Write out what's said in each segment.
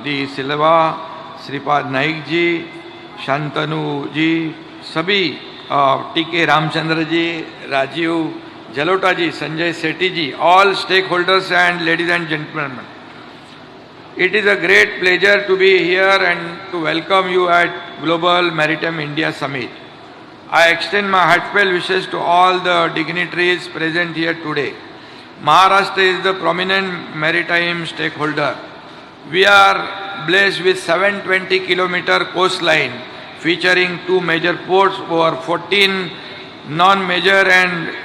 D सिल्वा, श्रीपाद नाइक जी, शांतनु जी, सभी TK. Ramchandra ji, Rajiv Jalota ji, Sanjay Sethi ji, all stakeholders and ladies and gentlemen. It is a great pleasure to be here and to welcome you at Global Maritime India Summit. I extend my heartfelt wishes to all the dignitaries present here today. Maharashtra is the prominent maritime stakeholder. We are blessed with 720-kilometer coastline featuring 2 major ports, over 14 non-major and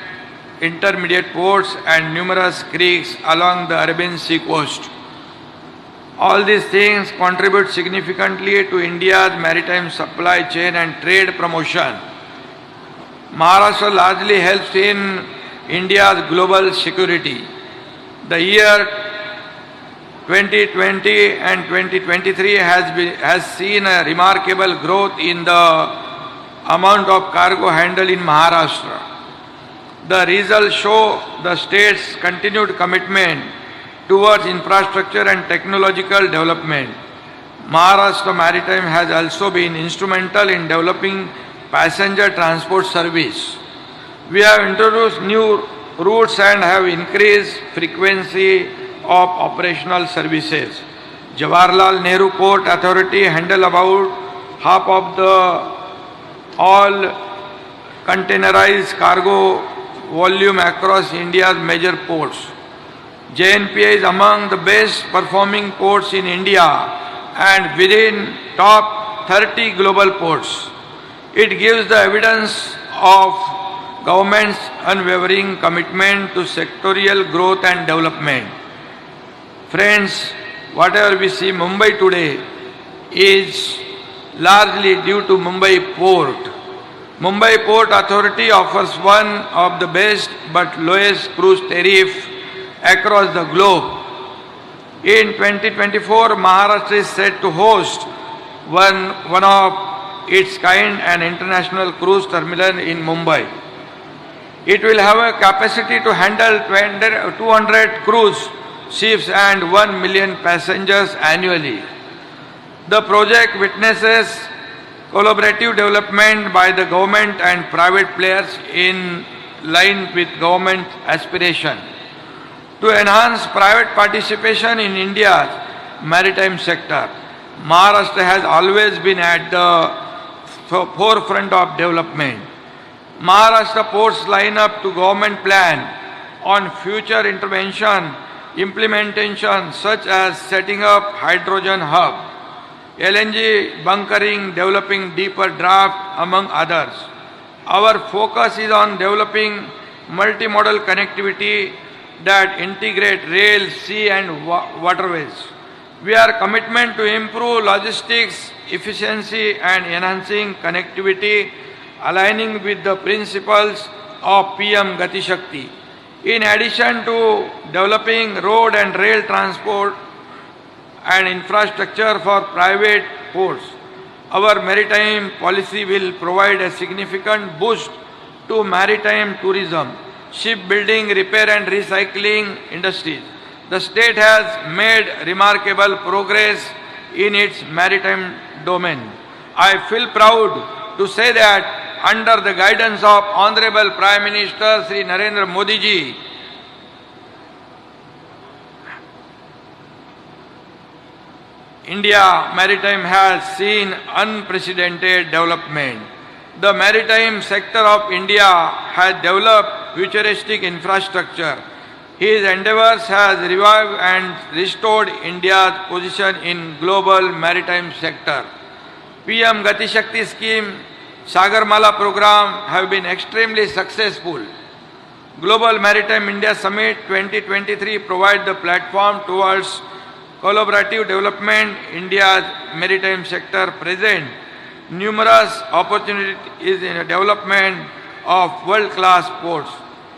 intermediate ports and numerous creeks along the Arabian Sea coast. All these things contribute significantly to India's maritime supply chain and trade promotion. Maharashtra largely helps in India's global security. The year 2020 and 2023 has seen a remarkable growth in the amount of cargo handled in Maharashtra. The results show the state's continued commitment towards infrastructure and technological development. Maharashtra Maritime has also been instrumental in developing passenger transport service. We have introduced new routes and have increased frequency of operational services. Jawaharlal Nehru Port Authority handle about half of the all containerized cargo volume across India's major ports. JNPA is among the best performing ports in India and within top 30 global ports. It gives the evidence of government's unwavering commitment to sectorial growth and development. Friends, whatever we see Mumbai today is largely due to Mumbai Port. Mumbai Port Authority offers one of the best but lowest cruise tariff across the globe. In 2024, Maharashtra is set to host one of its kind an international cruise terminal in Mumbai. It will have a capacity to handle 200 cruise ships and 1 million passengers annually. The project witnesses collaborative development by the government and private players in line with government aspiration to enhance private participation in India's maritime sector. Maharashtra has always been at the forefront of development. Maharashtra ports line up to government plan on future intervention implementation such as setting up hydrogen hub, LNG bunkering, developing deeper draft, among others. Our focus is on developing multimodal connectivity that integrate rail, sea and waterways. We are committed to improve logistics efficiency and enhancing connectivity, aligning with the principles of PM Gati Shakti. In addition to developing road and rail transport and infrastructure for private ports, our maritime policy will provide a significant boost to maritime tourism, shipbuilding, repair and recycling industries. The state has made remarkable progress in its maritime domain. I feel proud to say that under the guidance of Honorable Prime Minister Sri Narendra Modi ji, India maritime has seen unprecedented development. The maritime sector of India has developed futuristic infrastructure. His endeavors has revived and restored India's position in global maritime sector. PM Gati Shakti scheme, Sagarmala program have been extremely successful. Global Maritime India Summit 2023 provides the platform towards collaborative development. India's maritime sector present numerous opportunities in the development of world-class ports,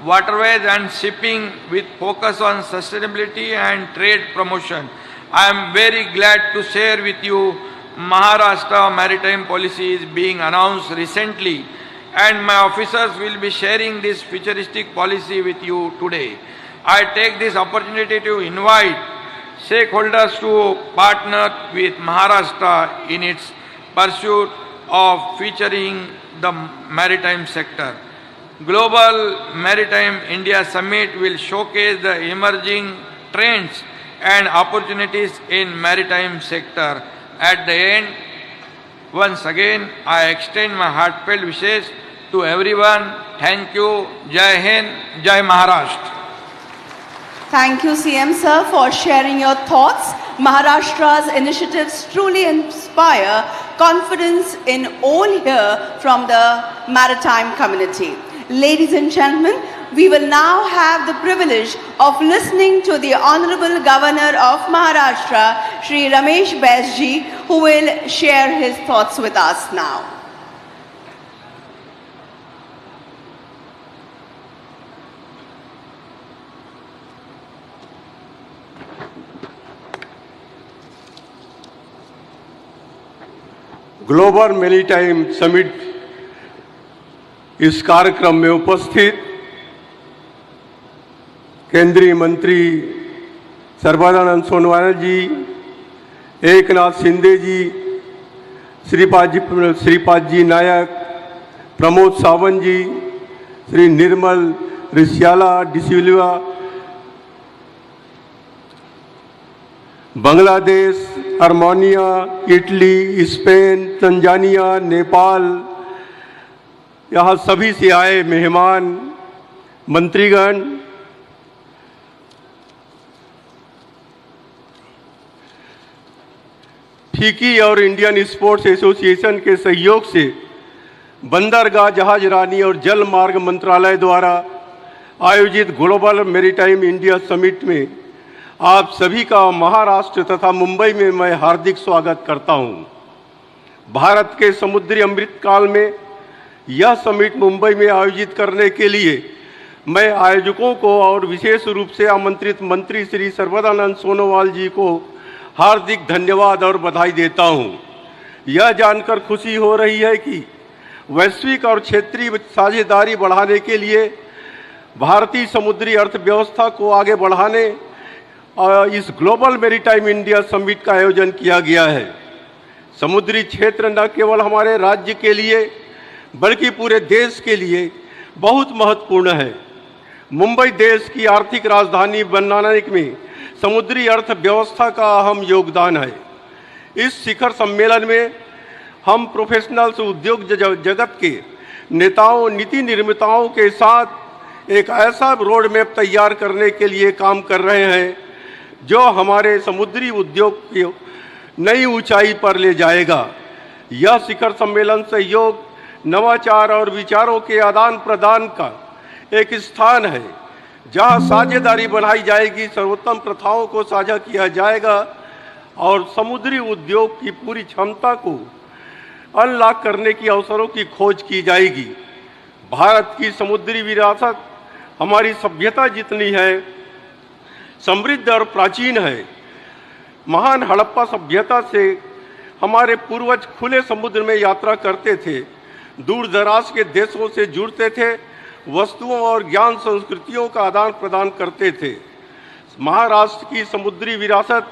waterways and shipping with focus on sustainability and trade promotion. I am very glad to share with you Maharashtra maritime policy is being announced recently and my officers will be sharing this futuristic policy with you today. I take this opportunity to invite stakeholders to partner with Maharashtra in its pursuit of featuring the maritime sector. Global Maritime India Summit will showcase the emerging trends and opportunities in maritime sector. At the end, once again, I extend my heartfelt wishes to everyone. Thank you. Jai Hind, Jai Maharashtra. Thank you, CM sir, for sharing your thoughts. Maharashtra's initiatives truly inspire confidence in all here from the maritime community. Ladies and gentlemen, we will now have the privilege of listening to the Honorable Governor of Maharashtra, Shri Ramesh Baisji, who will share his thoughts with us now. Global maritime summit इस कार्यक्रम में उपस्थित केंद्रीय मंत्री Sarbananda Sonowal ji, Eknath Shinde ji, Shripad ji Naik, Pramod Sawant ji, Shri Nirmal Siripala de Silva, Bangladesh, Armenia, Italy, Spain, Tanzania, Nepal, यहाँ सभी से आए मेहमान, मंत्रीगण, फीकी और इंडियन स्पोर्ट्स एसोसिएशन के सहयोग से बंदरगाह, जहाज रानी और जल मार्ग मंत्रालय द्वारा आयोजित ग्लोबल मैरीटाइम इंडिया समिट में आप सभी का महाराष्ट्र तथा मुंबई में मैं हार्दिक स्वागत करता हूं। भारत के समुद्री अमृतकाल में यह समिट मुंबई में आयोजित करने के लिए मैं आयोजकों को और विशेष रूप से आमंत्रित मंत्री श्री सर्बानंद सोनोवाल जी को हार्दिक धन्यवाद और बधाई देता हूं। यह जानकर खुशी हो रही है कि वैश्विक और क्षेत्रीय साझेदारी बढ़ाने के लिए भारतीय समुद्री अर्थव्यवस्था को आगे बढ़ाने इस ग्लोबल मैरीटाइम इंडिया समिट का आयोजन किया गया है। समुद्री क्षेत्र न केवल हमारे राज्य के लिए बल्कि पूरे देश के लिए बहुत महत्वपूर्ण है। मुंबई देश की आर्थिक राजधानी बनाने में समुद्री अर्थव्यवस्था का अहम योगदान है। इस शिखर सम्मेलन में हम प्रोफेशनल्स, उद्योग जगत के नेताओं, नीति निर्माताओं के साथ एक ऐसा रोड मैप तैयार करने के लिए काम कर रहे हैं जो हमारे समुद्री उद्योग को नई ऊंचाई पर ले जाएगा। यह शिखर सम्मेलन सहयोग, नवाचार और विचारों के आदान प्रदान का एक स्थान है जहां साझेदारी बढ़ाई जाएगी, सर्वोत्तम प्रथाओं को साझा किया जाएगा और समुद्री उद्योग की पूरी क्षमता को अनलॉक करने की अवसरों की खोज की जाएगी। भारत की समुद्री विरासत हमारी सभ्यता जितनी है समृद्ध और प्राचीन है। महान हड़प्पा सभ्यता से हमारे पूर्वज खुले समुद्र में यात्रा करते थे, दूर दराज के देशों से जुड़ते थे, वस्तुओं और ज्ञान संस्कृतियों का आदान प्रदान करते थे। महाराष्ट्र की समुद्री विरासत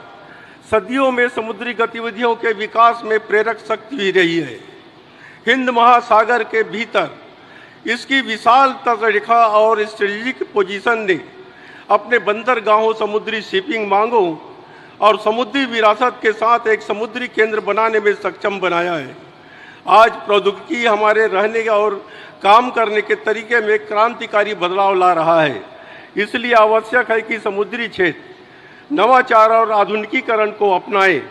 सदियों में समुद्री गतिविधियों के विकास में प्रेरक शक्ति भी रही है। हिंद महासागर के भीतर इसकी विशाल तटरेखा और स्ट्रेटेजिक पोजीशन ने अपने बंदरगाहों, समुद्री शिपिंग मांगों और समुद्री विरासत के साथ एक समुद्री केंद्र बनाने में सक्षम बनाया है। आज प्रौद्योगिकी हमारे रहने और काम करने के तरीके में क्रांतिकारी बदलाव ला रहा है। इसलिए आवश्यक है कि समुद्री क्षेत्र नवाचार और आधुनिकीकरण को अपनाएं।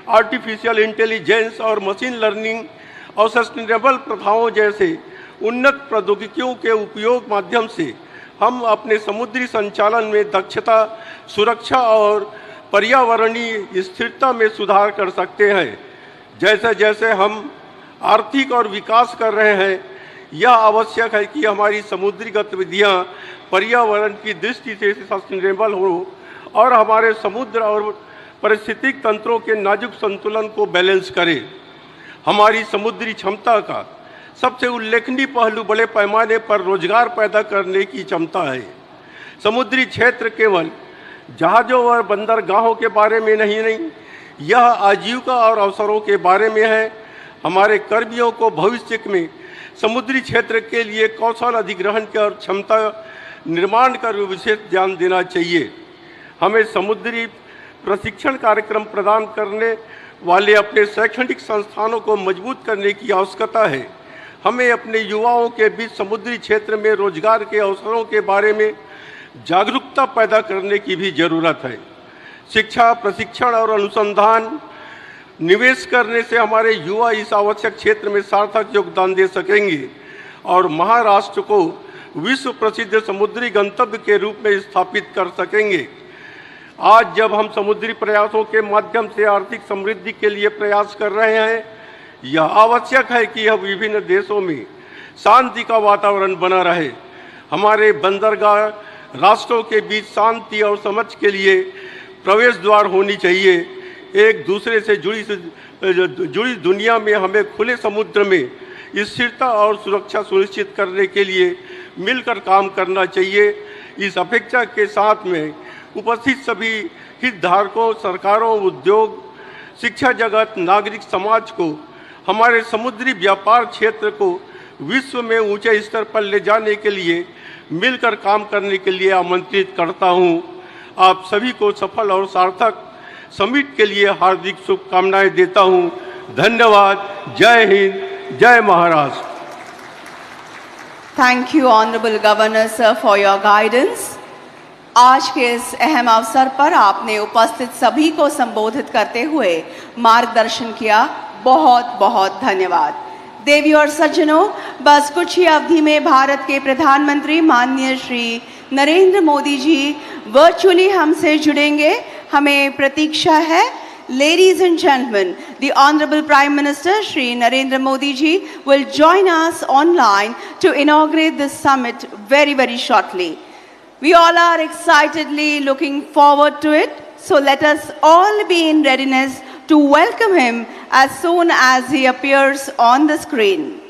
आर्टिफिशियल इंटेलिजेंस और मशीन लर्निंग और सस्टेनेबल प्रथाओं जैसे उन्नत प्रौद्योगिकियों के उपयोग माध्यम से हम अपने समुद्री संचालन में दक्षता, सुरक्षा और पर्यावरणीय स्थिरता में सुधार कर सकते हैं। जैसे जैसे हम आर्थिक और विकास कर रहे हैं, यह आवश्यक है कि हमारी समुद्री गतिविधियां पर्यावरण की दृष्टि से सस्टेनेबल हो और हमारे समुद्र और पारिस्थितिक तंत्रों के नाजुक संतुलन को बैलेंस करें। हमारी समुद्री क्षमता का सबसे उल्लेखनीय पहलू बड़े पैमाने पर रोजगार पैदा करने की क्षमता है। समुद्री क्षेत्र केवल जहाज़ों और बंदरगाहों के बारे में नहीं, यह आजीविका और अवसरों के बारे में है। हमारे कर्मियों को भविष्य में समुद्री क्षेत्र के लिए कौशल अधिग्रहण की और क्षमता निर्माण का विशेष ध्यान देना चाहिए। हमें समुद्री प्रशिक्षण कार्यक्रम प्रदान करने वाले अपने शैक्षणिक संस्थानों को मजबूत करने की आवश्यकता है। हमें अपने युवाओं के बीच समुद्री क्षेत्र में रोजगार के अवसरों के बारे में जागरूकता पैदा करने की भी जरूरत है। शिक्षा, प्रशिक्षण और अनुसंधान निवेश करने से हमारे युवा इस आवश्यक क्षेत्र में सार्थक योगदान दे सकेंगे और महाराष्ट्र को विश्व प्रसिद्ध समुद्री गंतव्य के रूप में स्थापित कर सकेंगे। आज जब हम समुद्री प्रयासों के माध्यम से आर्थिक समृद्धि के लिए प्रयास कर रहे हैं, यह आवश्यक है कि यह विभिन्न देशों में शांति का वातावरण बना रहे। हमारे बंदरगाह राष्ट्रों के बीच शांति और समझ के लिए प्रवेश द्वार होनी चाहिए। एक दूसरे से जुड़ी दुनिया में हमें खुले समुद्र में स्थिरता और सुरक्षा सुनिश्चित करने के लिए मिलकर काम करना चाहिए। इस अपेक्षा के साथ में उपस्थित सभी हितधारकों, सरकारों, उद्योग, शिक्षा जगत, नागरिक समाज को हमारे समुद्री व्यापार क्षेत्र को विश्व में ऊंचे स्तर पर ले जाने के लिए मिलकर काम करने के लिए आमंत्रित करता हूं। आप सभी को सफल और सार्थक समिट के लिए हार्दिक शुभकामनाएं देता हूं। धन्यवाद। जय हिंद, जय Maharashtra. Thank you, Honorable Governor Sir, for your guidance. आज के इस अहम अवसर पर आपने उपस्थित सभी को संबोधित करते हुए मार्गदर्शन किया। बहुत बहुत धन्यवाद। देवी और सज्जनों, बस कुछ ही अवधि में भारत के प्रधानमंत्री माननीय श्री नरेंद्र मोदी जी वर्चुअली हमसे जुड़ेंगे। हमें प्रतीक्षा है। Ladies and gentlemen, the Honorable Prime Minister Shri Narendra Modi ji will join us online to inaugurate this summit very shortly. We all are excitedly looking forward to it. So let us all be in readiness to welcome him as soon as he appears on the screen.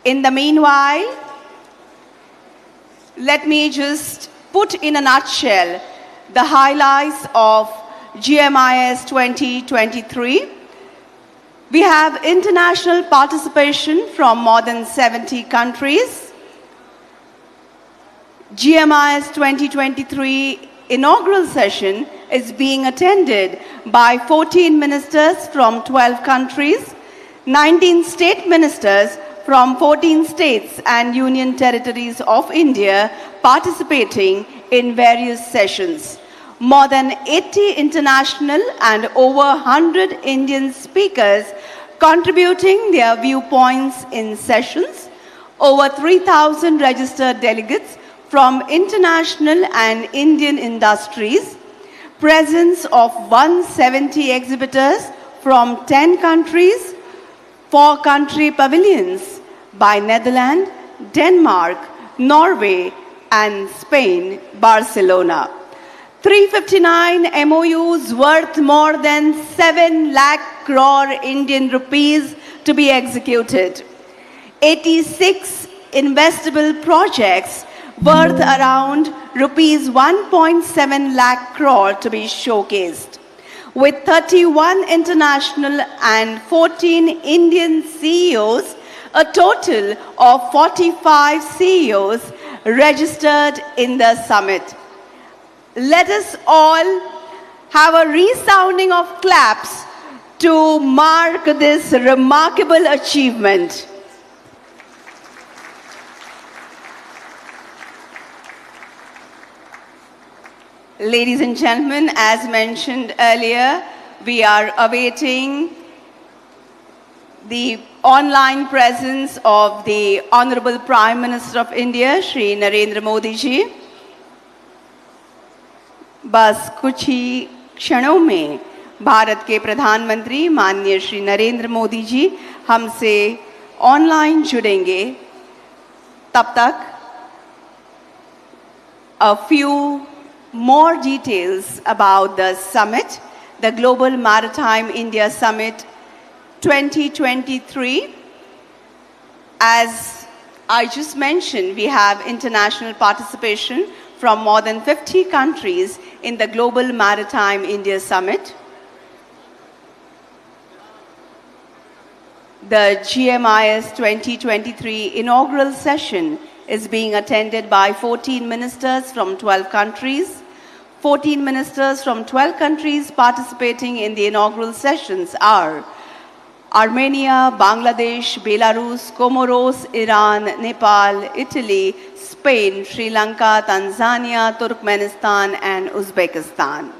In the meanwhile, let me just put in a nutshell the highlights of GMIS 2023. We have international participation from more than 70 countries. GMIS 2023 inaugural session is being attended by 14 ministers from 12 countries, 19 state ministers from 14 states and union territories of India participating in various sessions. More than 80 international and over 100 Indian speakers contributing their viewpoints in sessions. Over 3,000 registered delegates from international and Indian industries. Presence of 170 exhibitors from 10 countries. 4 country pavilions by Netherlands, Denmark, Norway, and Spain, Barcelona. 359 MOUs worth more than 7 lakh crore Indian rupees to be executed. 86 investable projects worth around rupees 1.7 lakh crore to be showcased. With 31 international and 14 Indian CEOs, a total of 45 CEOs registered in the summit. Let us all have a resounding of claps to mark this remarkable achievement. Ladies and gentlemen, as mentioned earlier, we are awaiting the online presence of the Honorable Prime Minister of India, Shri Narendra Modi ji. बस कुछ ही क्षणों में भारत के प्रधानमंत्री माननीय श्री नरेंद्र मोदी जी हमसे online जुड़ेंगे। तब तक a few more details about the summit, the Global Maritime India Summit 2023. As I just mentioned, we have international participation from more than 50 countries in the Global Maritime India Summit. The GMIS 2023 inaugural session is being attended by 14 ministers from 12 countries. 14 ministers from 12 countries participating in the inaugural sessions are Armenia, Bangladesh, Belarus, Comoros, Iran, Nepal, Italy, Spain, Sri Lanka, Tanzania, Turkmenistan, and Uzbekistan.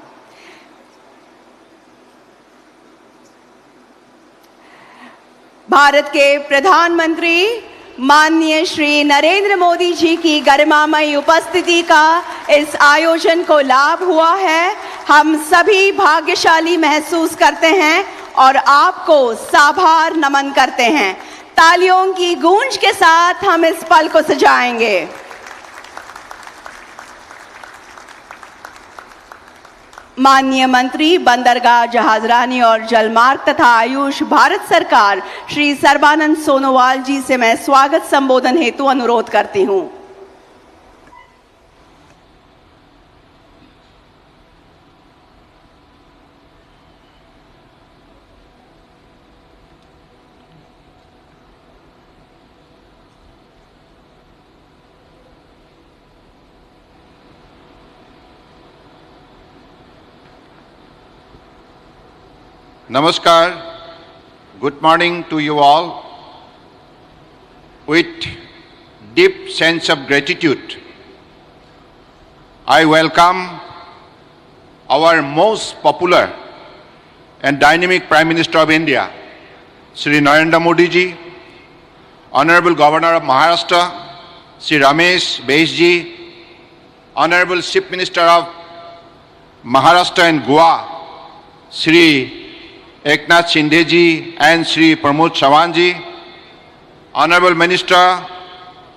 Bharat के प्रधानमंत्री माननीय श्री नरेंद्र मोदी जी की गरिमामयी उपस्थिति का इस आयोजन को लाभ हुआ है। हम सभी भाग्यशाली महसूस करते हैं और आपको साभार नमन करते हैं। तालियों की गूंज के साथ हम इस पल को सजाएंगे। माननीय मंत्री बंदरगाह, जहाजरानी और जलमार्ग तथा आयुष, भारत सरकार, श्री सर्बानंद सोनोवाल जी से मैं स्वागत संबोधन हेतु अनुरोध करती हूं। Namaskar, good morning to you all. With deep sense of gratitude, I welcome our most popular and dynamic Prime Minister of India, Shri Narendra Modi ji, Honorable Governor of Maharashtra, Shri Ramesh Bais ji, Honorable Chief Minister of Maharashtra and Goa, Shri Eknath Shinde ji and Shri Pramod Sawan ji, Honorable Minister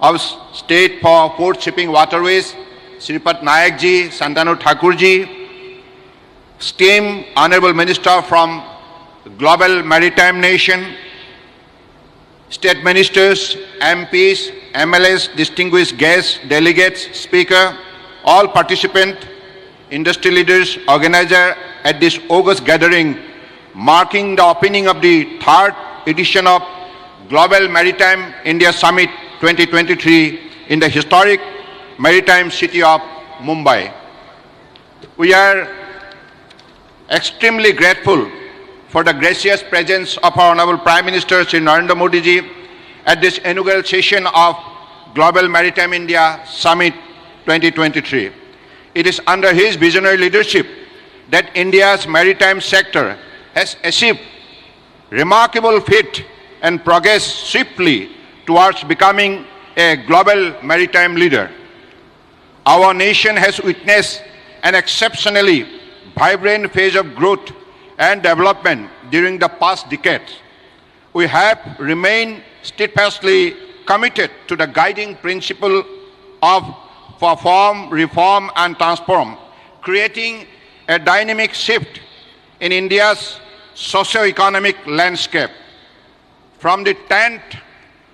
of State for Port Shipping Waterways, Sripat Nayak ji, Santanu Thakur ji, esteemed Honorable Minister from Global Maritime Nation, State Ministers, MPs, MLAs, distinguished guests, delegates, speaker, all participants, industry leaders, organizer at this august gathering marking the opening of the third edition of Global Maritime India Summit 2023 in the historic maritime city of Mumbai. We are extremely grateful for the gracious presence of our Honorable Prime Minister Shri Narendra Modi ji at this inaugural session of Global Maritime India Summit 2023. It is under his visionary leadership that India's maritime sector has achieved remarkable feat and progress swiftly towards becoming a global maritime leader. Our nation has witnessed an exceptionally vibrant phase of growth and development during the past decades. We have remained steadfastly committed to the guiding principle of perform, reform and transform, creating a dynamic shift in India's socio-economic landscape. From the 10th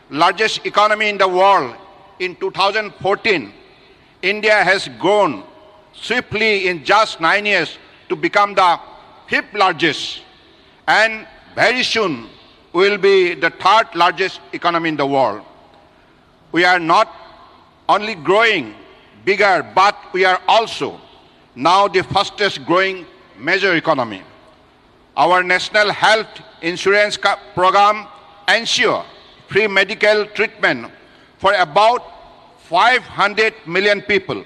largest economy in the world in 2014, India has grown swiftly in just 9 years to become the 5th largest, and very soon will be the 3rd largest economy in the world. We are not only growing bigger, but we are also now the fastest growing major economy. Our National Health Insurance Program ensures free medical treatment for about 500 million people.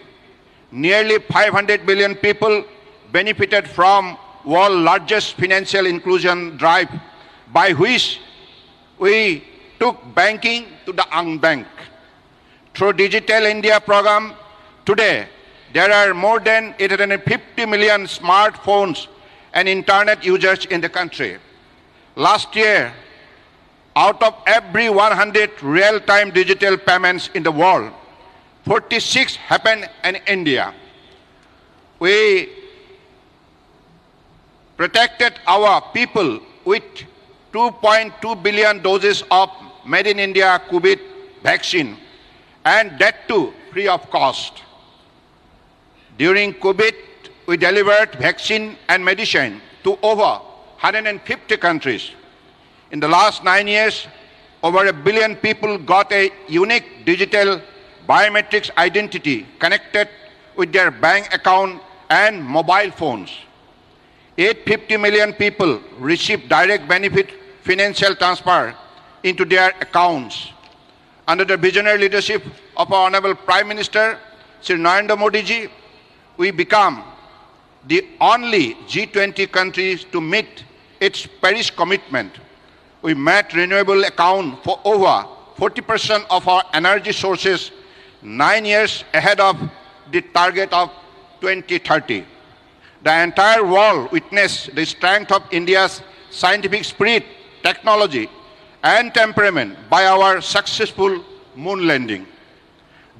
Nearly 500 million people benefited from world's largest financial inclusion drive, by which we took banking to the unbanked. Through Digital India program, today there are more than 850 million smartphones and internet users in the country. Last year, out of every 100 real-time digital payments in the world, 46 happened in India. We protected our people with 2.2 billion doses of Made in India COVID vaccine, and that too free of cost. During COVID, we delivered vaccine and medicine to over 150 countries. In the last 9 years, over 1 billion people got a unique digital biometrics identity connected with their bank account and mobile phones. 850 million people received direct benefit financial transfer into their accounts. Under the visionary leadership of our Honorable Prime Minister, Sri Narendra Modi ji, we become the only G20 countries to meet its Paris commitment. We met renewable account for over 40% of our energy sources 9 years ahead of the target of 2030. The entire world witnessed the strength of India's scientific spirit, technology, and temperament by our successful moon landing.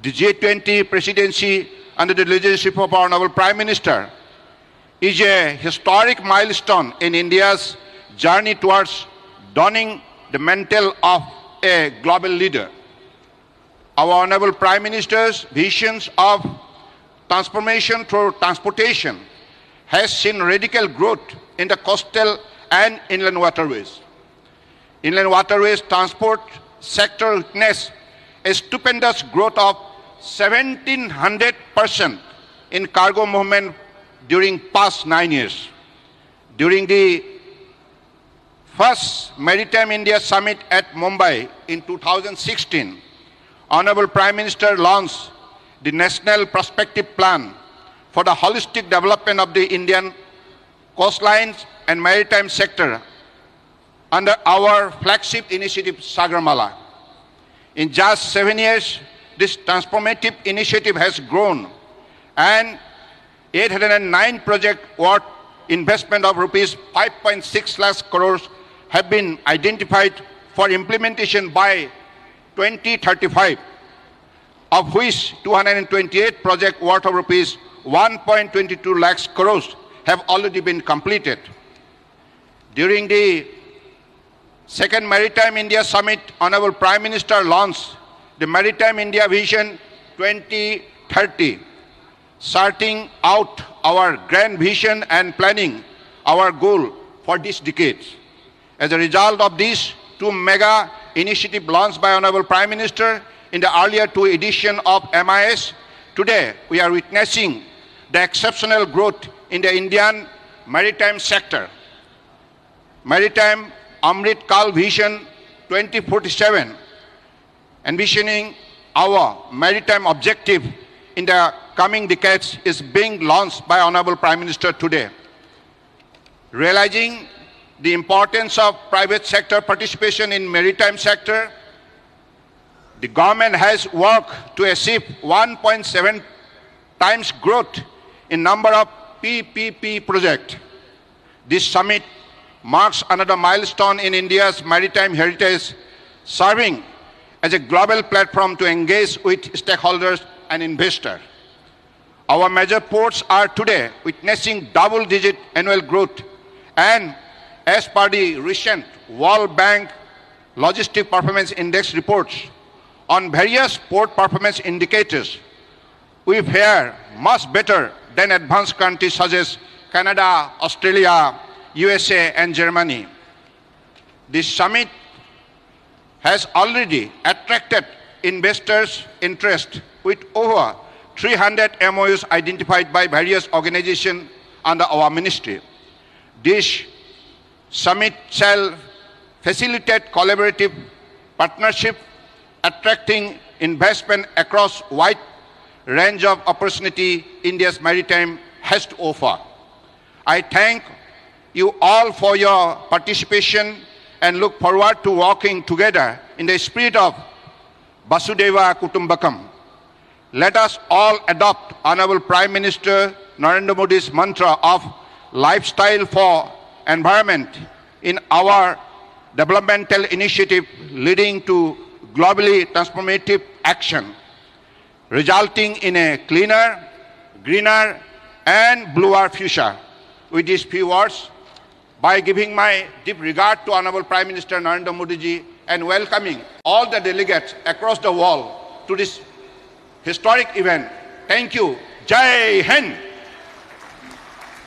The G20 presidency under the leadership of our Honorable Prime Minister is a historic milestone in India's journey towards donning the mantle of a global leader. Our Honorable Prime Minister's visions of transformation through transportation has seen radical growth in the coastal and inland waterways. Inland waterways transport sector witnessed a stupendous growth of 1700% in cargo movement during past 9 years. During the first Maritime India Summit at Mumbai in 2016, Honorable Prime Minister launched the National Prospective Plan for the holistic development of the Indian coastlines and maritime sector under our flagship initiative, Sagarmala. In just 7 years, this transformative initiative has grown, and 809 project worth investment of rupees 5.6 lakh crores have been identified for implementation by 2035, of which 228 project worth of rupees 1.22 lakhs crores have already been completed. During the second Maritime India Summit, Honorable Prime Minister launched the Maritime India Vision 2030, starting out our grand vision and planning our goal for this decade. As a result of these two mega initiatives launched by Honorable Prime Minister in the earlier two editions of MIS, today we are witnessing the exceptional growth in the Indian maritime sector. Maritime Amrit Kal Vision 2047, envisioning our maritime objective in the coming decades, is being launched by Honorable Prime Minister today. Realizing the importance of private sector participation in maritime sector, the government has worked to achieve 1.7 times growth in number of PPP projects. This summit marks another milestone in India's maritime heritage, serving as a global platform to engage with stakeholders and investors. Our major ports are today witnessing double-digit annual growth, and as per the recent World Bank Logistic Performance Index reports on various port performance indicators, we fare much better than advanced countries such as Canada, Australia, USA, and Germany. This summit has already attracted investors' interest with over 300 MOUs identified by various organizations under our ministry. This summit shall facilitate collaborative partnership, attracting investment across wide range of opportunity India's maritime has to offer. I thank you all for your participation and look forward to working together in the spirit of Vasudhaiva Kutumbakam. Let us all adopt Honorable Prime Minister Narendra Modi's mantra of lifestyle for environment in our developmental initiative, leading to globally transformative action, resulting in a cleaner, greener, and bluer future. With these few words, by giving my deep regard to Honorable Prime Minister Narendra Modi ji and welcoming all the delegates across the world to this historic event, thank you Jai Hind.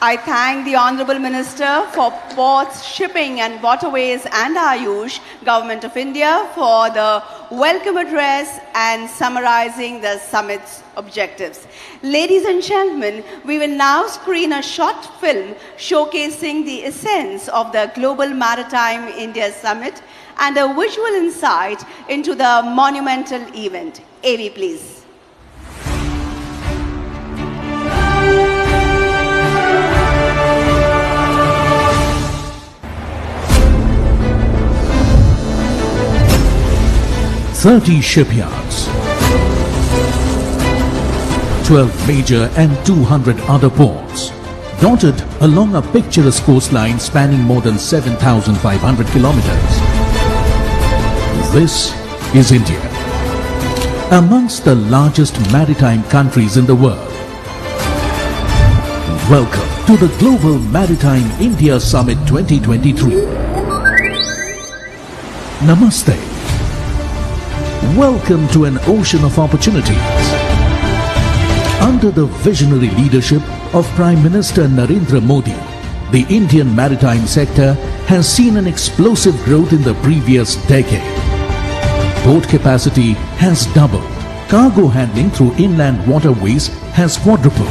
I thank the Honourable Minister for Ports, Shipping and Waterways and Ayush, Government of India, for the welcome address and summarising the summit's objectives. Ladies and gentlemen, we will now screen a short film showcasing the essence of the Global Maritime India Summit and a visual insight into the monumental event. AV, please. "30 shipyards, 12 major and 200 other ports, dotted along a picturesque coastline spanning more than 7,500 kilometers. This is India, amongst the largest maritime countries in the world. Welcome to the Global Maritime India Summit 2023. Namaste. Welcome to an ocean of opportunities. Under the visionary leadership of Prime Minister Narendra Modi, the Indian maritime sector has seen an explosive growth in the previous decade. Port capacity has doubled. Cargo handling through inland waterways has quadrupled.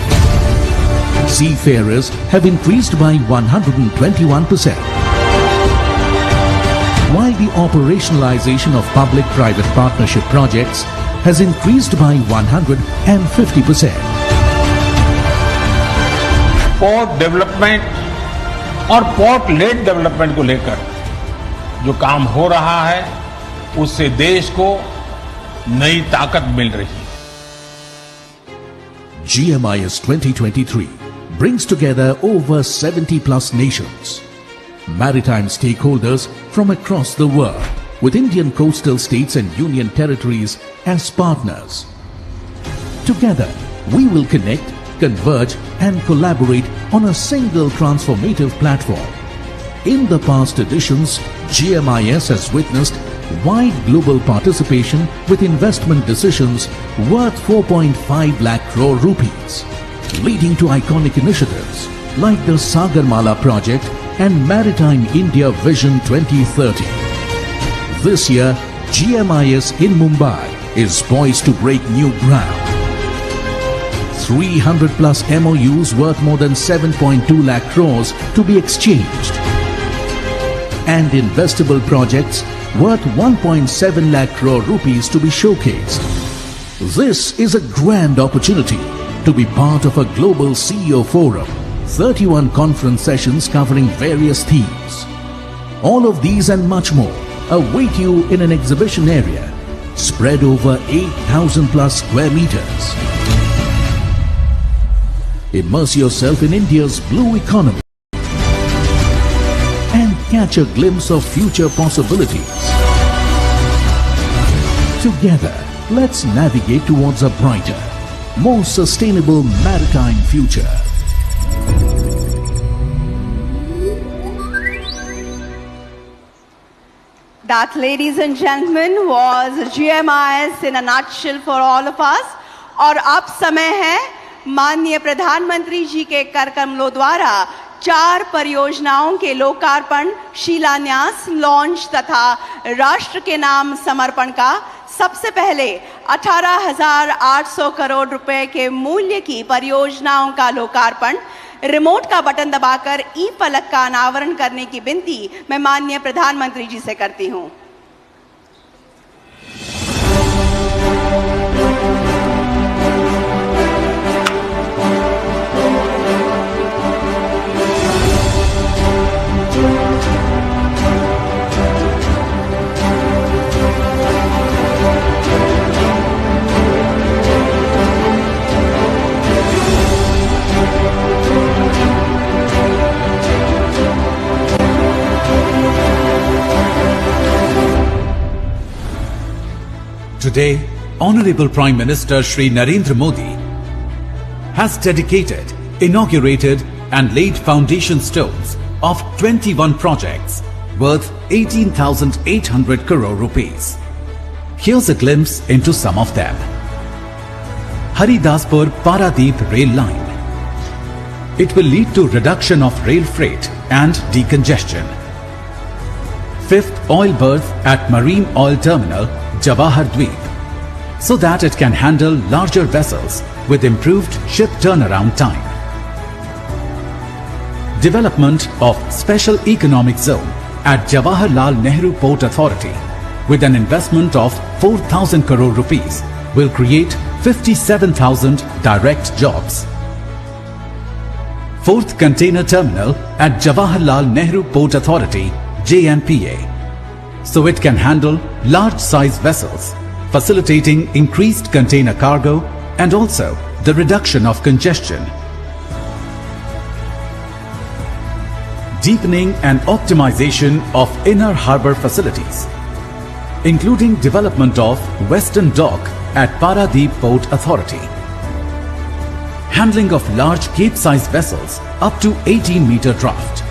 Seafarers have increased by 121%. While the operationalization of public-private partnership projects has increased by 150%. Port development और port lead development को लेकर जो काम हो रहा है उससे देश को नई ताकत मिल रही है. GMIS 2023 brings together over 70 plus nations, maritime stakeholders from across the world, with Indian coastal states and union territories as partners. Together, we will connect, converge and collaborate on a single transformative platform. In the past editions, GMIS has witnessed wide global participation with investment decisions worth 4.5 lakh crore rupees, leading to iconic initiatives like the Sagarmala project and Maritime India Vision 2030. This year, GMIS in Mumbai is poised to break new ground. 300 plus MOUs worth more than 7.2 lakh crores to be exchanged, and investable projects worth 1.7 lakh crore rupees to be showcased. This is a grand opportunity to be part of a global CEO forum, 31 conference sessions covering various themes. All of these and much more await you in an exhibition area spread over 8,000 plus square meters. Immerse yourself in India's blue economy and catch a glimpse of future possibilities. Together, let's navigate towards a brighter, more sustainable maritime future. That, ladies and gentlemen, was GMIS in a nutshell for all of us. और अब समय है माननीय प्रधानमंत्री जी के कार्यक्रमों द्वारा 4 परियोजनाओं के लोकार्पण, शिलान्यास, लॉन्च तथा राष्ट्र के नाम समर्पण का। सबसे पहले 18,800 करोड़ रुपए के मूल्य की परियोजनाओं का लोकार्पण। रिमोट का बटन दबाकर ई फलक का अनावरण करने की विनती मैं माननीय प्रधानमंत्री जी से करती हूं। Today, Honorable Prime Minister Shri Narendra Modi has dedicated, inaugurated and laid foundation stones of 21 projects worth 18,800 crore rupees. Here's a glimpse into some of them. Haridaspur Paradeep rail line. It will lead to reduction of rail freight and decongestion. Fifth oil berth at Marine Oil Terminal, Jawahar Dweep, so that it can handle larger vessels with improved ship turnaround time. Development of Special Economic Zone at Jawaharlal Nehru Port Authority with an investment of 4,000 crore rupees will create 57,000 direct jobs. Fourth Container Terminal at Jawaharlal Nehru Port Authority, JNPA, so it can handle large-size vessels, facilitating increased container cargo and also the reduction of congestion. Deepening and optimization of inner harbour facilities, including development of Western Dock at Paradeep Port Authority. Handling of large cape-sized vessels up to 18-meter draft.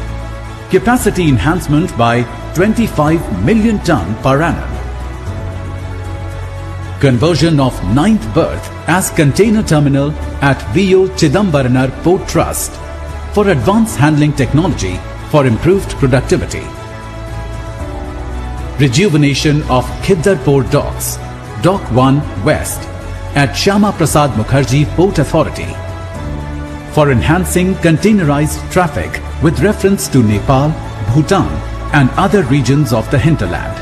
Capacity enhancement by 25 million ton per annum. Conversion of 9th berth as container terminal at VO Chidambaranar Port Trust for advanced handling technology for improved productivity. Rejuvenation of Khiddar Port Docks, Dock 1 West at Shyama Prasad Mukherjee Port Authority for enhancing containerized traffic with reference to Nepal, Bhutan and other regions of the hinterland.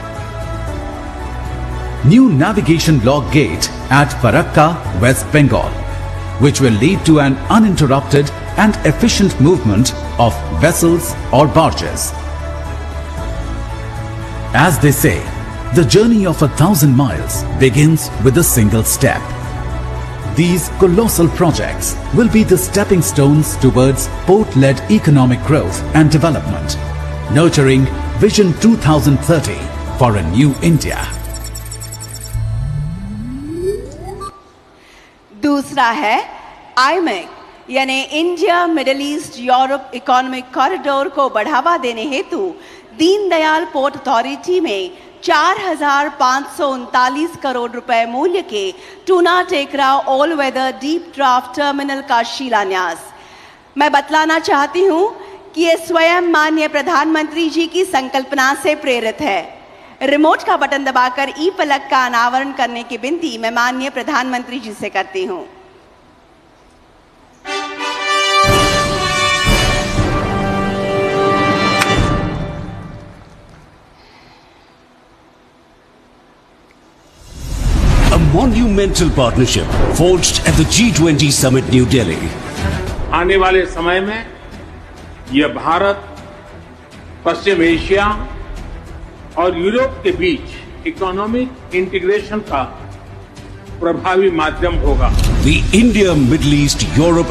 New navigation log gate at Farakka, West Bengal, which will lead to an uninterrupted and efficient movement of vessels or barges. As they say, the journey of 1,000 miles begins with a single step. These colossal projects will be the stepping stones towards port-led economic growth and development, nurturing Vision 2030 for a new India. दूसरा है IMEC यानी India middle east Europe economic corridor को बढ़ावा देने हेतु Deendayal port authority में 4,539 करोड़ रुपए मूल्य के Tuna Tekra all weather deep draft terminal का शिलान्यास। मैं बतलाना चाहती हूं कि ये स्वयं माननीय प्रधानमंत्री जी की संकल्पना से प्रेरित है। रिमोट का बटन दबाकर ई फलक का अनावरण करने की विनती मैं माननीय प्रधानमंत्री जी से करती हूं। A monumental partnership forged at the G20 Summit, New Delhi. आने वाले समय में यह भारत, पश्चिम एशिया और यूरोप के बीच इकोनॉमिक इंटीग्रेशन का प्रभावी माध्यम होगा। The India Middle East Europe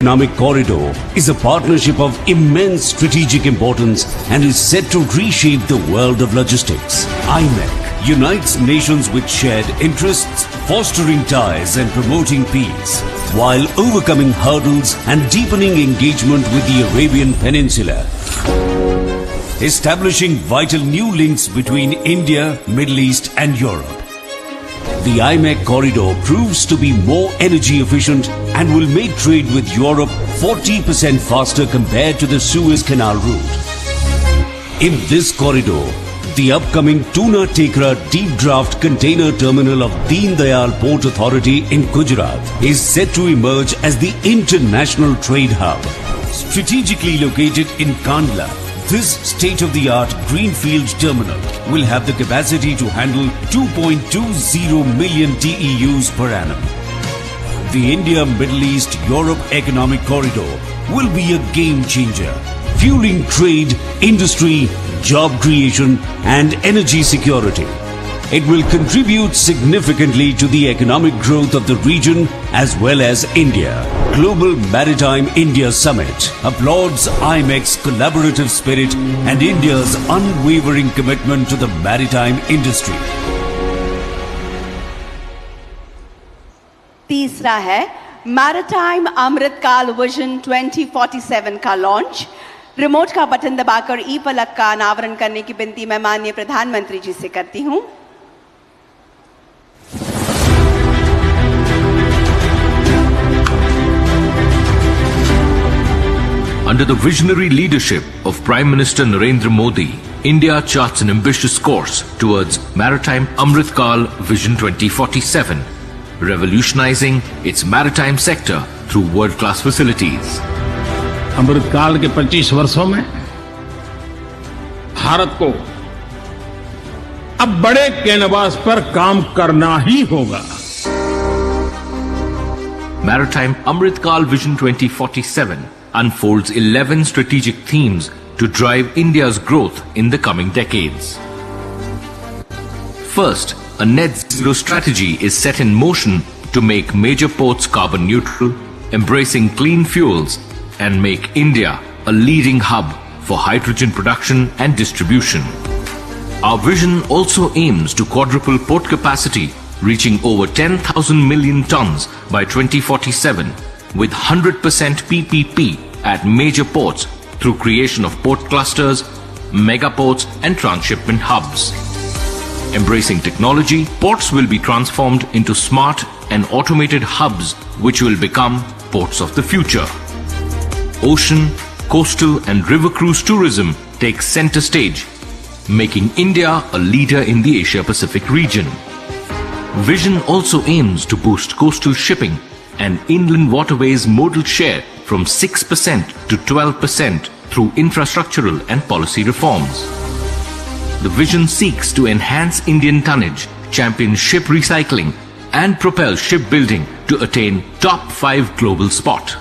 Economic Corridor is a partnership of immense strategic importance and is set to reshape the world of logistics. IMEC unites nations with shared interests, fostering ties and promoting peace, while overcoming hurdles and deepening engagement with the Arabian Peninsula. Establishing vital new links between India, Middle East and Europe. The IMEC corridor proves to be more energy efficient and will make trade with Europe 40% faster compared to the Suez Canal route. In this corridor, the upcoming Tuna Tekra deep draft container terminal of Deen Dayal Port Authority in Gujarat is set to emerge as the international trade hub. Strategically located in Kandla, this state-of-the-art greenfield terminal will have the capacity to handle 2.20 million TEUs per annum. The India-Middle East-Europe Economic Corridor will be a game-changer, fueling trade, industry, job creation and energy security. It will contribute significantly to the economic growth of the region as well as India. Global Maritime India Summit applauds IMEC's collaborative spirit and India's unwavering commitment to the maritime industry. तीसरा है maritime अमृतकाल vision 2047 का launch. Remote का button दबाकर ई फलक का अनावरण करने की विनती मैं माननीय प्रधानमंत्री जी से करती हूं। Under the visionary leadership of Prime Minister Narendra Modi, India charts an ambitious course towards Maritime Amrit Kal Vision 2047, revolutionizing its maritime sector through world-class facilities. अमृत काल के 25 वर्षों में भारत को अब बड़े कैनवास पर काम करना ही होगा। Maritime Amrit Kal Vision 2047 unfolds 11 strategic themes to drive India's growth in the coming decades. First, a net zero strategy is set in motion to make major ports carbon neutral, embracing clean fuels, and make India a leading hub for hydrogen production and distribution. Our vision also aims to quadruple port capacity, reaching over 10,000 million tons by 2047, with 100% PPP at major ports through creation of port clusters, mega ports and transshipment hubs. Embracing technology, ports will be transformed into smart and automated hubs which will become ports of the future. Ocean, coastal and river cruise tourism takes center stage, making India a leader in the Asia-Pacific region. Vision also aims to boost coastal shipping and inland waterways modal share from 6% to 12% through infrastructural and policy reforms. The vision seeks to enhance Indian tonnage, champion ship recycling, and propel shipbuilding to attain top 5 global spot.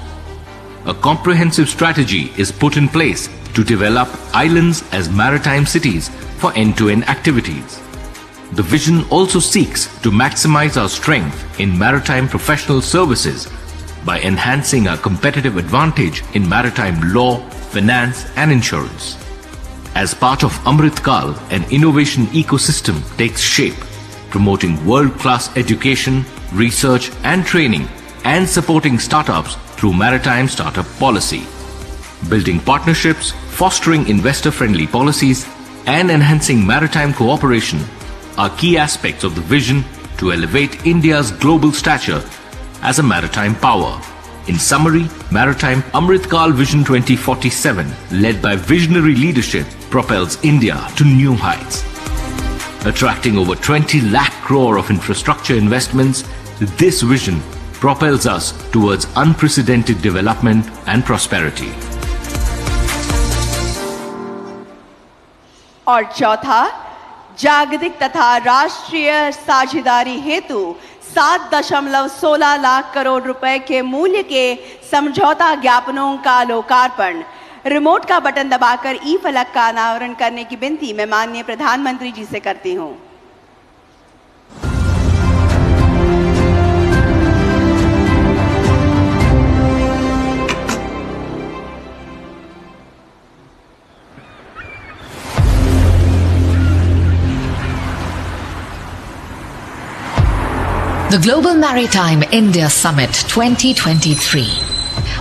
A comprehensive strategy is put in place to develop islands as maritime cities for end-to-end activities. The vision also seeks to maximize our strength in maritime professional services by enhancing our competitive advantage in maritime law, finance and insurance. As part of Amrit Kal, an innovation ecosystem takes shape, promoting world-class education, research and training, and supporting startups through maritime startup policy. Building partnerships, fostering investor-friendly policies, and enhancing maritime cooperation are key aspects of the vision to elevate India's global stature as a maritime power. In summary, Maritime Amrit Kal Vision 2047, led by visionary leadership, propels India to new heights. Attracting over 20 lakh crore of infrastructure investments, this vision propels us towards unprecedented development and prosperity. और चौथा, जागतिक तथा राष्ट्रीय साझेदारी हेतु 7.16 लाख करोड़ रुपए के मूल्य के समझौता ज्ञापनों का लोकार्पण। रिमोट का बटन दबाकर ई फलक का अनावरण करने की विनती मैं माननीय प्रधानमंत्री जी से करती हूं। The Global Maritime India Summit 2023,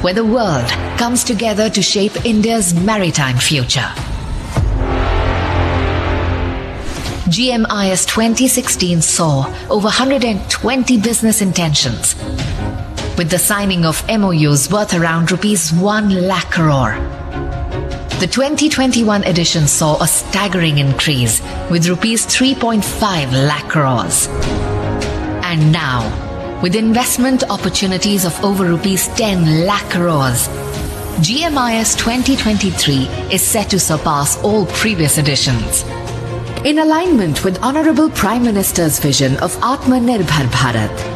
where the world comes together to shape India's maritime future. GMIS 2016 saw over 120 business intentions, with the signing of MOUs worth around ₹1 lakh crore. The 2021 edition saw a staggering increase with ₹3.5 lakh crores. And now, with investment opportunities of over ₹10 lakh crores, GMIS 2023 is set to surpass all previous editions. In alignment with Honorable Prime Minister's vision of Atmanirbhar Bharat,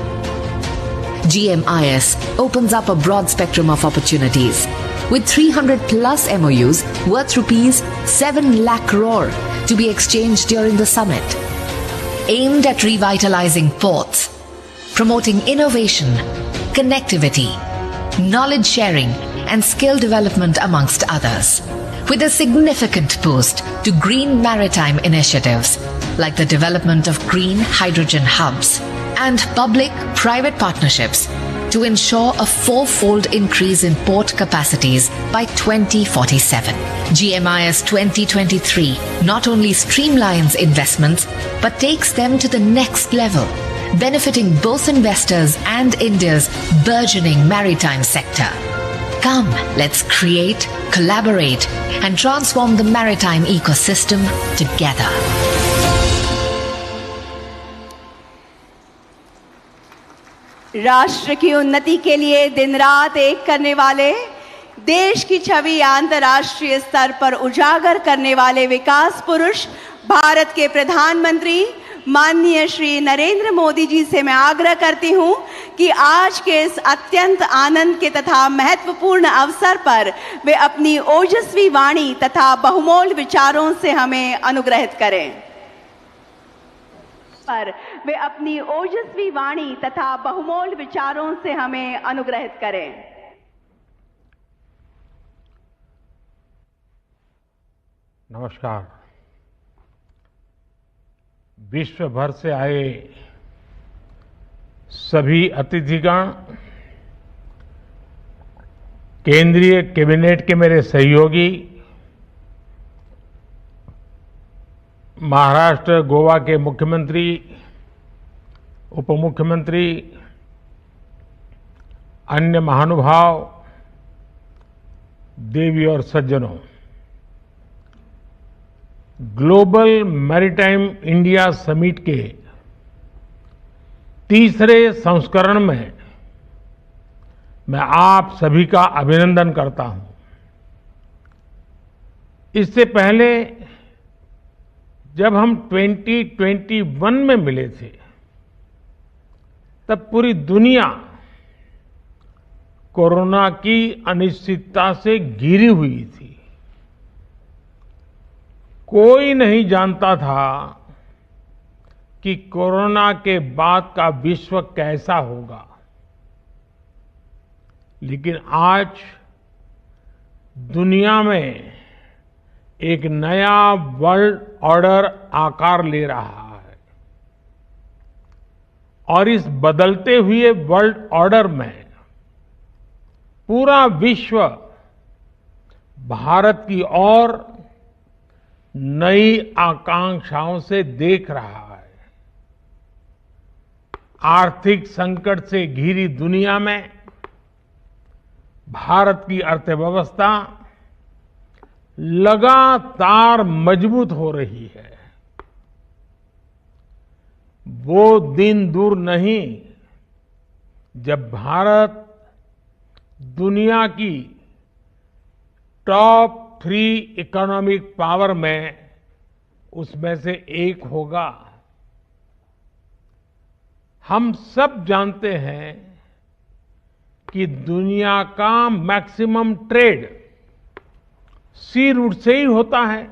GMIS opens up a broad spectrum of opportunities with 300 plus MOUs worth ₹7 lakh crore to be exchanged during the summit. Aimed at revitalizing ports, promoting innovation, connectivity, knowledge sharing, and skill development amongst others. With a significant boost to green maritime initiatives like the development of green hydrogen hubs and public-private partnerships to ensure a four-fold increase in port capacities by 2047. GMIS 2023 not only streamlines investments but takes them to the next level, benefiting both investors and India's burgeoning maritime sector. Come, let's create, collaborate, and transform the maritime ecosystem together. राष्ट्र की उन्नति के लिए दिन रात एक करने वाले, देश की छवि अंतर्राष्ट्रीय स्तर पर उजागर करने वाले विकास पुरुष भारत के प्रधानमंत्री माननीय श्री नरेंद्र मोदी जी से मैं आग्रह करती हूं कि आज के इस अत्यंत आनंद के तथा महत्वपूर्ण अवसर पर वे अपनी ओजस्वी वाणी तथा बहुमूल्य विचारों से हमें अनुग्रहित करें। वे अपनी ओजस्वी वाणी तथा बहुमूल्य विचारों से हमें अनुग्रहित करें। नमस्कार। विश्व भर से आए सभी अतिथिगण, केंद्रीय कैबिनेट के मेरे सहयोगी, महाराष्ट्र गोवा के मुख्यमंत्री, उप मुख्यमंत्री, अन्य महानुभाव, देवी और सज्जनों, ग्लोबल मैरीटाइम इंडिया समिट के तीसरे संस्करण में मैं आप सभी का अभिनंदन करता हूं। इससे पहले जब हम 2021 में मिले थे तब पूरी दुनिया कोरोना की अनिश्चितता से घिरी हुई थी। कोई नहीं जानता था कि कोरोना के बाद का विश्व कैसा होगा, लेकिन आज दुनिया में एक नया वर्ल्ड ऑर्डर आकार ले रहा है और इस बदलते हुए वर्ल्ड ऑर्डर में पूरा विश्व भारत की ओर नई आकांक्षाओं से देख रहा है। आर्थिक संकट से घिरी दुनिया में भारत की अर्थव्यवस्था लगातार मजबूत हो रही है। वो दिन दूर नहीं जब भारत दुनिया की टॉप 3 इकोनॉमिक पावर में उसमें से एक होगा। हम सब जानते हैं कि दुनिया का मैक्सिमम ट्रेड सी रूट से ही होता है।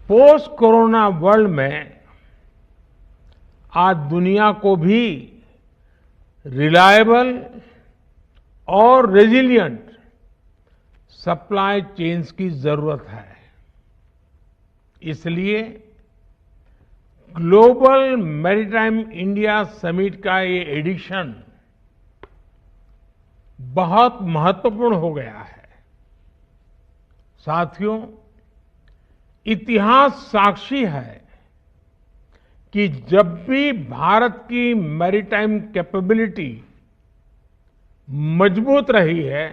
पोस्ट कोरोना वर्ल्ड में आज दुनिया को भी रिलायबल और रेजिलिएंट सप्लाई चेन्स की जरूरत है। इसलिए ग्लोबल मैरीटाइम इंडिया समिट का ये एडिशन बहुत महत्वपूर्ण हो गया है। साथियों, इतिहास साक्षी है कि जब भी भारत की मैरीटाइम कैपेबिलिटी मजबूत रही है,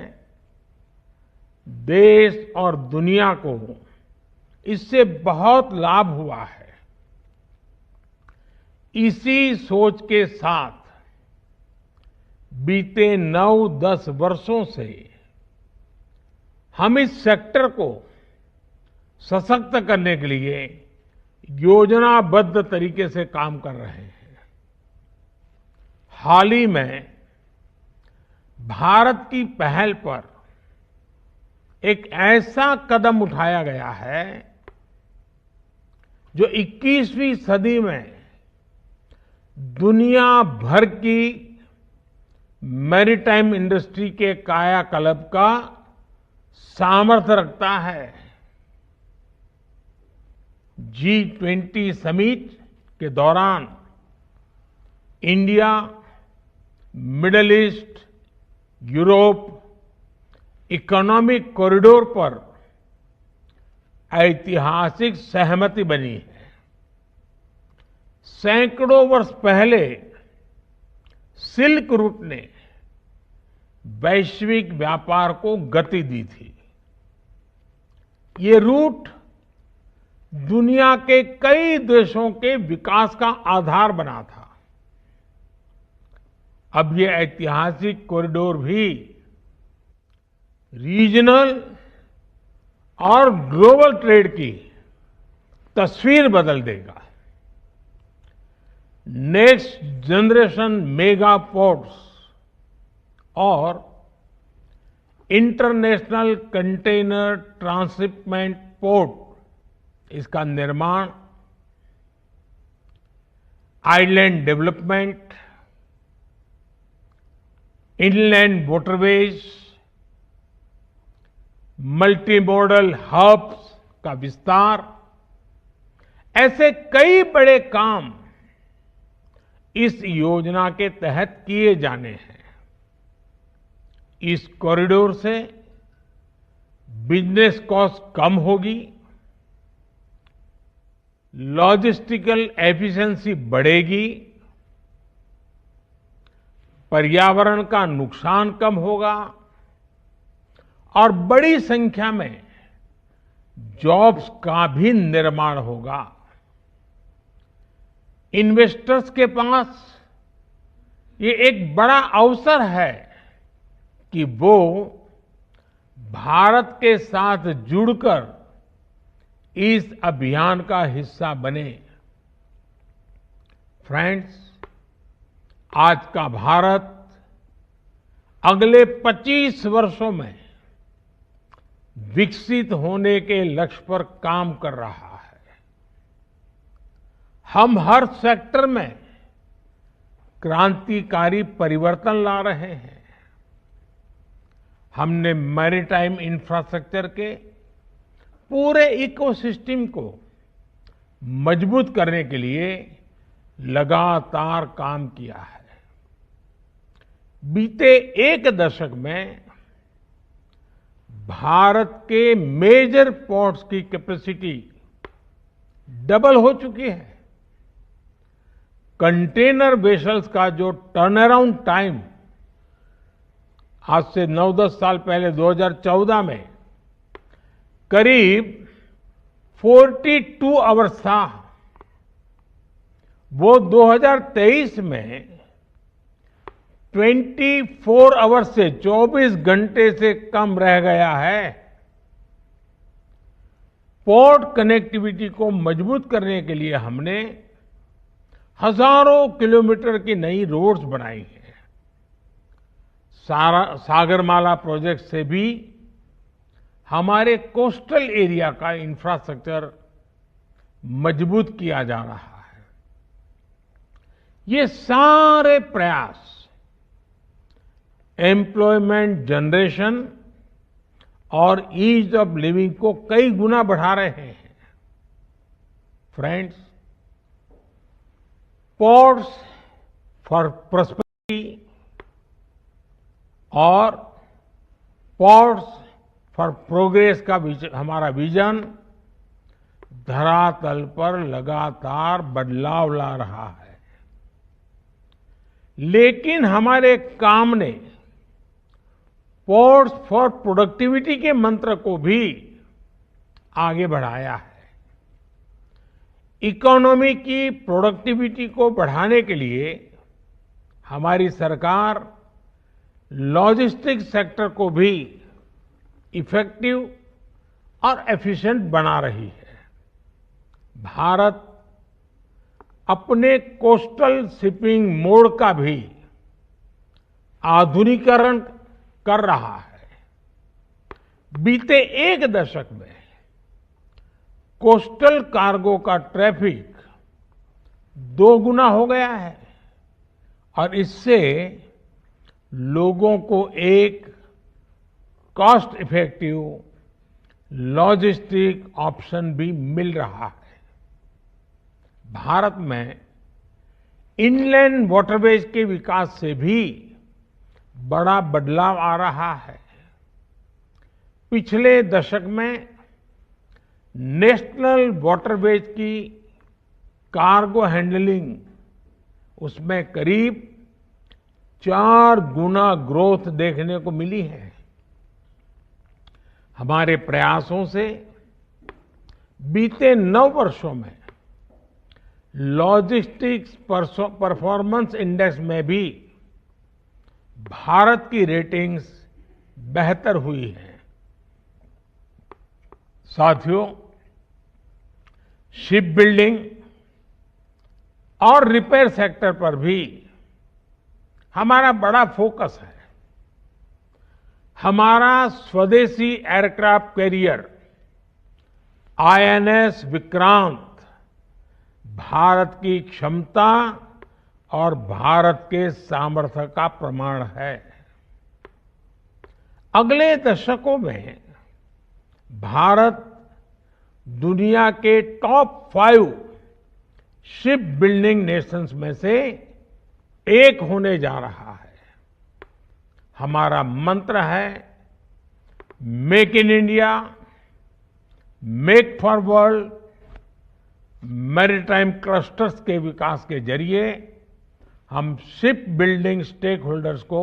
देश और दुनिया को इससे बहुत लाभ हुआ है। इसी सोच के साथ बीते 9-10 वर्षों से हम इस सेक्टर को सशक्त करने के लिए योजनाबद्ध तरीके से काम कर रहे हैं। हाल ही में भारत की पहल पर एक ऐसा कदम उठाया गया है जो 21वीं सदी में दुनिया भर की मैरीटाइम इंडस्ट्री के कायाकल्प का सामर्थ्य रखता है। G20 समिट के दौरान India middle east, Europe economic corridor पर ऐतिहासिक सहमति बनी है। सैकड़ों वर्ष पहले सिल्क रूट ने वैश्विक व्यापार को गति दी थी। ये रूट दुनिया के कई देशों के विकास का आधार बना था। अब ये ऐतिहासिक कॉरिडोर भी रीजनल और ग्लोबल ट्रेड की तस्वीर बदल देगा। नेक्स्ट जनरेशन मेगा पोर्ट्स और इंटरनेशनल कंटेनर ट्रांसशिपमेंट पोर्ट, इसका निर्माण, island development, inland waterways, multi modal hubs का विस्तार, ऐसे कई बड़े काम इस योजना के तहत किए जाने हैं। इस कॉरिडोर से बिजनेस कॉस्ट कम होगी, लॉजिस्टिकल एफिशिएंसी बढ़ेगी, पर्यावरण का नुकसान कम होगा और बड़ी संख्या में जॉब्स का भी निर्माण होगा। इन्वेस्टर्स के पास ये एक बड़ा अवसर है कि वो भारत के साथ जुड़कर इस अभियान का हिस्सा बने। फ्रेंड्स, आज का भारत अगले 25 वर्षों में विकसित होने के लक्ष्य पर काम कर रहा है। हम हर सेक्टर में क्रांतिकारी परिवर्तन ला रहे हैं। हमने मैरीटाइम इंफ्रास्ट्रक्चर के पूरे इकोसिस्टम को मजबूत करने के लिए लगातार काम किया है। बीते एक दशक में भारत के मेजर पोर्ट्स की कैपेसिटी डबल हो चुकी है। कंटेनर वेसल्स का जो टर्न अराउंड टाइम आज से 9-10 साल पहले 2014 में करीब 42 आवर्स था, वो 2023 में 24 आवर्स से 24 घंटे से कम रह गया है। पोर्ट कनेक्टिविटी को मजबूत करने के लिए हमने हजारों किलोमीटर की नई रोड्स बनाई हैं। सागरमाला प्रोजेक्ट से भी हमारे कोस्टल एरिया का इंफ्रास्ट्रक्चर मजबूत किया जा रहा है। ये सारे प्रयास एम्प्लॉयमेंट जनरेशन और ईज ऑफ लिविंग को कई गुना बढ़ा रहे हैं। फ्रेंड्स, पोर्ट्स फॉर प्रॉस्पेरिटी और पोर्ट्स फॉर प्रोग्रेस का हमारा विजन धरातल पर लगातार बदलाव ला रहा है। लेकिन हमारे काम ने पोर्ट्स फॉर प्रोडक्टिविटी के मंत्र को भी आगे बढ़ाया है। इकोनॉमी की प्रोडक्टिविटी को बढ़ाने के लिए हमारी सरकार लॉजिस्टिक्स सेक्टर को भी इफेक्टिव और एफिशिएंट बना रही है। भारत अपने कोस्टल शिपिंग मोड का भी आधुनिकीकरण कर रहा है। बीते एक दशक में कोस्टल कार्गो का ट्रैफिक 2 गुना हो गया है और इससे लोगों को एक कॉस्ट इफेक्टिव लॉजिस्टिक ऑप्शन भी मिल रहा है। भारत में इनलैंड वाटरवेज के विकास से भी बड़ा बदलाव आ रहा है। पिछले दशक में नेशनल वाटरवेज की कार्गो हैंडलिंग उसमें करीब 4 गुना ग्रोथ देखने को मिली है। हमारे प्रयासों से बीते 9 वर्षों में लॉजिस्टिक्स परफॉर्मेंस इंडेक्स में भी भारत की रेटिंग्स बेहतर हुई है। साथियों, शिप बिल्डिंग और रिपेयर सेक्टर पर भी हमारा बड़ा फोकस है। हमारा स्वदेशी aircraft carrier INS Vikrant Bharat की क्षमता और भारत के सामर्थ्य का प्रमाण है। अगले दशकों में भारत दुनिया के टॉप 5 शिप बिल्डिंग नेशंस में से एक होने जा रहा है। हमारा मंत्र है make in India, make for world. Maritime clusters के विकास के जरिए हम शिप बिल्डिंग स्टेक होल्डर्स को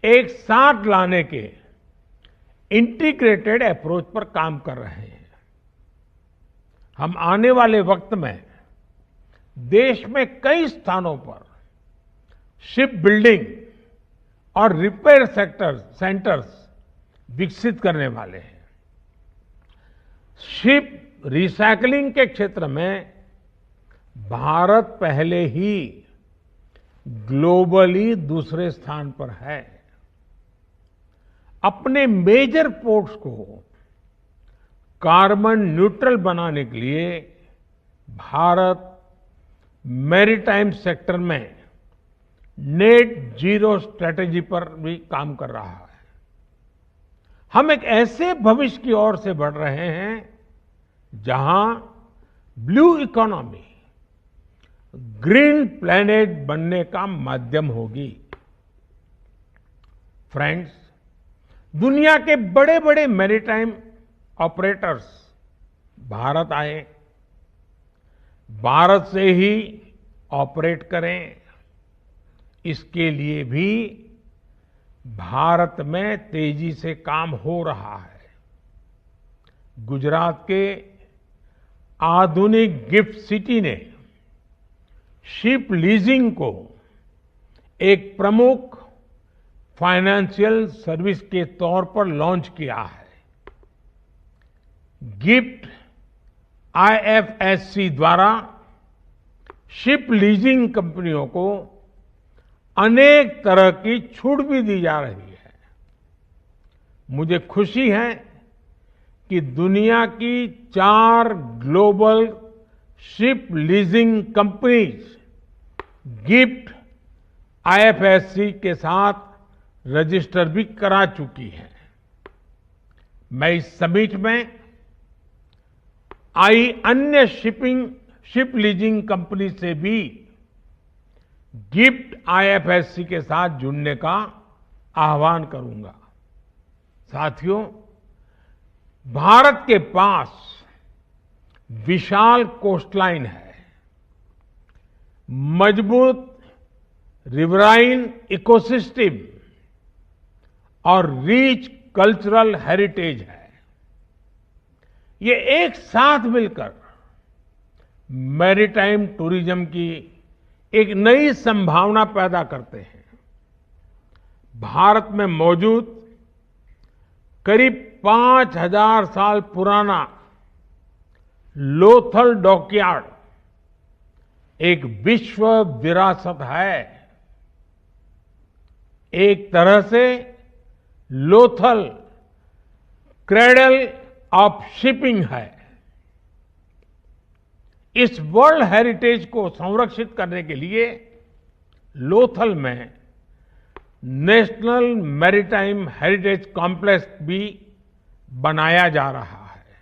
एक साथ लाने के इंटीग्रेटेड अप्रोच पर काम कर रहे हैं। हम आने वाले वक्त में देश में कई स्थानों पर शिप बिल्डिंग और रिपेयर सेंटर्स विकसित करने वाले हैं। शिप रिसाइकलिंग के क्षेत्र में भारत पहले ही ग्लोबली दूसरे स्थान पर है। अपने मेजर पोर्ट्स को कार्बन न्यूट्रल बनाने के लिए भारत मैरीटाइम सेक्टर में नेट जीरो स्ट्रेटेजी पर भी काम कर रहा है। हम एक ऐसे भविष्य की ओर से बढ़ रहे हैं जहां ब्लू इकोनॉमी ग्रीन प्लैनेट बनने का माध्यम होगी। फ्रेंड्स, दुनिया के बड़े बड़े मैरीटाइम ऑपरेटर्स भारत आए, भारत से ही ऑपरेट करें, इसके लिए भी भारत में तेजी से काम हो रहा है। गुजरात के आधुनिक गिफ्ट सिटी ने शिप लीजिंग को एक प्रमुख फाइनेंशियल सर्विस के तौर पर लॉन्च किया है। गिफ्ट आईएफएससी द्वारा शिप लीजिंग कंपनियों को अनेक तरह की छूट भी दी जा रही है। मुझे खुशी है कि दुनिया की 4 global ship leasing companies GIFT IFSC के साथ रजिस्टर भी करा चुकी है। मैं इस समिट में आई अन्य शिप लीजिंग कंपनी से भी गिफ्ट आईएफएससी के साथ जुड़ने का आह्वान करूंगा। साथियों, भारत के पास विशाल कोस्टलाइन है, मजबूत रिवराइन इकोसिस्टम और रिच कल्चरल हेरिटेज है। ये एक साथ मिलकर मैरीटाइम टूरिज्म की एक नई संभावना पैदा करते हैं। भारत में मौजूद करीब 5000 साल पुराना लोथल डॉकयार्ड एक विश्व विरासत है। एक तरह से लोथल क्रेडल ऑफ शिपिंग है। इस वर्ल्ड हेरिटेज को संरक्षित करने के लिए लोथल में नेशनल मैरीटाइम हेरिटेज कॉम्प्लेक्स भी बनाया जा रहा है।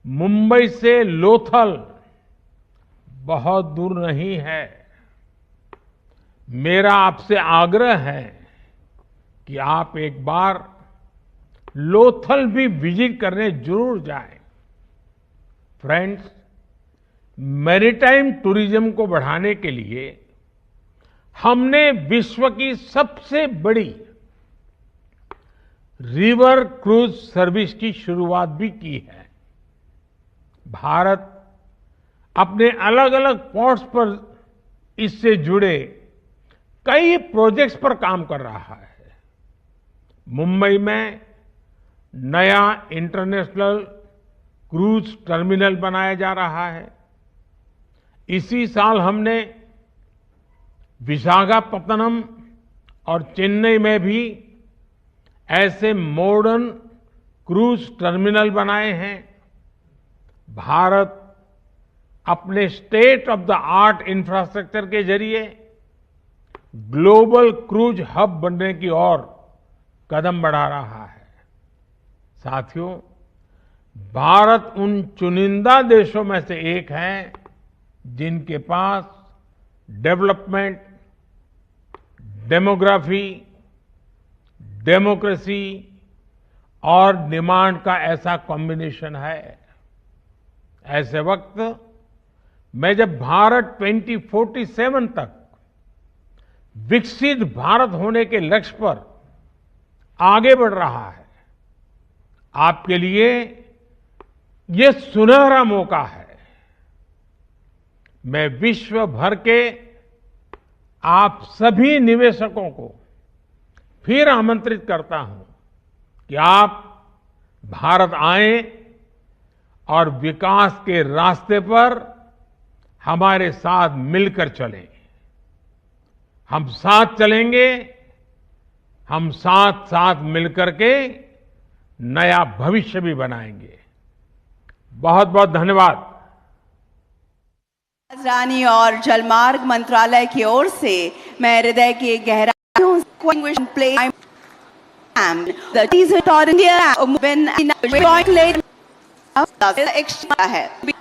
मुंबई से लोथल बहुत दूर नहीं है। मेरा आपसे आग्रह है कि आप एक बार लोथल भी विजिट करने जरूर जाएं। फ्रेंड्स, मैरीटाइम टूरिज्म को बढ़ाने के लिए हमने विश्व की सबसे बड़ी रिवर क्रूज सर्विस की शुरुआत भी की है। भारत अपने अलग अलग पोर्ट्स पर इससे जुड़े कई प्रोजेक्ट्स पर काम कर रहा है। मुंबई में नया इंटरनेशनल क्रूज टर्मिनल बनाया जा रहा है। इसी साल हमने विशाखापत्तनम और चेन्नई में भी ऐसे मॉडर्न क्रूज टर्मिनल बनाए हैं। भारत अपने state of the art infrastructure के जरिए ग्लोबल क्रूज हब बनने की ओर कदम बढ़ा रहा है। साथियों, भारत उन चुनिंदा देशों में से एक है जिनके पास डेवलपमेंट, डेमोग्राफी, डेमोक्रेसी और डिमांड का ऐसा कॉम्बिनेशन है। ऐसे वक्त में जब भारत 2047 तक विकसित भारत होने के लक्ष्य पर आगे बढ़ रहा है, आपके लिए ये सुनहरा मौका है। मैं विश्व भर के आप सभी निवेशकों को फिर आमंत्रित करता हूं कि आप भारत आएं और विकास के रास्ते पर हमारे साथ मिलकर चलें। हम साथ चलेंगे, हम साथ साथ मिलकर के नया भविष्य भी बनाएंगे। बहुत बहुत धन्यवाद। राजधानी और जलमार्ग मंत्रालय की ओर से मैं हृदय की गहराइयों से प्ले the